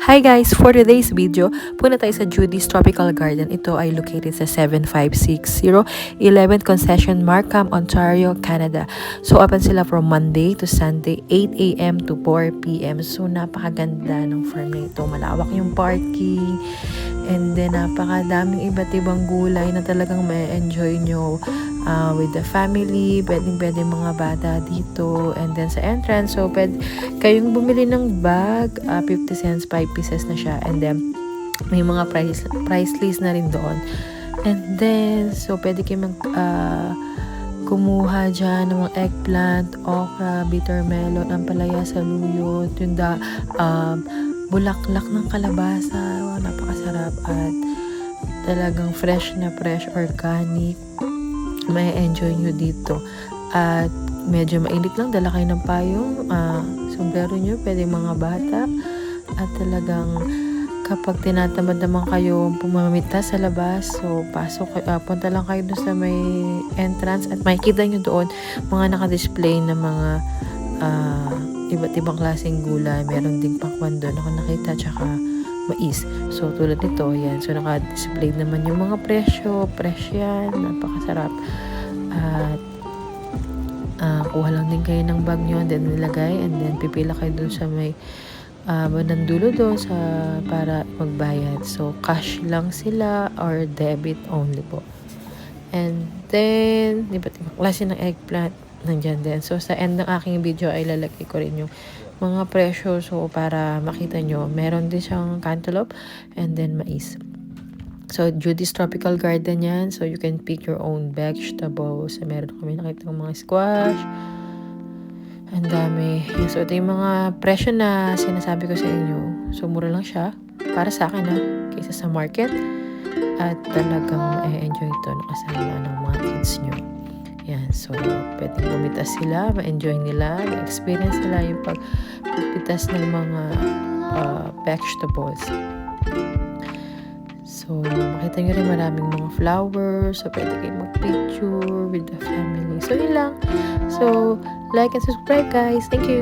Hi guys! For today's video, punta tayo sa Judy's Tropical Garden. Ito ay located sa 7560 11th Concession Markham, Ontario, Canada. So open sila from Monday to Sunday, 8 a.m. to 4 p.m. So napakaganda ng farm na ito. Malawak yung parking. And then napakadaming iba't ibang gulay na talagang ma-enjoy nyo with the family. Pwede mga bata dito. And then sa entrance, so pwede kayong bumili ng bag, 50 cents, 5 pieces na siya. And then may mga price list na rin doon. And then, so pwede kayo kumuha dyan ng mga eggplant, okra, bitter melon, ampalaya, saluyot, yung bulaklak ng kalabasa. Wow, napakasarap at talagang fresh na fresh, organic. May enjoy nyo dito. At medyo mainit lang, dala kayo ng payong, sombrero nyo, pwede mga bata. At talagang kapag tinatamad naman kayo pumamita sa labas, so punta lang kayo doon sa may entrance at makikita nyo doon mga nakadisplay na mga iba't ibang klaseng gulay. Meron ding pakwan doon ako nakita, tsaka mais. So tulad nito, yan. So nakadisplay naman yung mga presyo. Fresh yan, napakasarap. At kuha lang din kayo ng bag nyo, then nilagay, and then pipila kayo doon sa may bandang dulo doon para magbayad. So cash lang sila or debit only po. And then iba't ibang klase ng eggplant nandyan din. So sa end ng aking video ay lalagay ko rin yung mga presyo, so para makita nyo. Meron din siyang cantaloupe and then mais. So Judy's Tropical Garden yan, so you can pick your own vegetables. Meron kami nakita ng mga squash. Ang dami. So, ito yung mga presyo na sinasabi ko sa inyo. So, mura lang siya. Para sa akin kaysa sa market. At talagang ma-enjoy ito nakasama ng mga kids nyo. Yan. So, pwedeng bumitas sila, ma-enjoy nila, ma-experience nila yung pagpitas ng mga vegetables. So, makita nyo rin maraming mga flowers. So, pwede kayo mag-picture with the family. So, yun lang. So, like and subscribe guys. Thank you.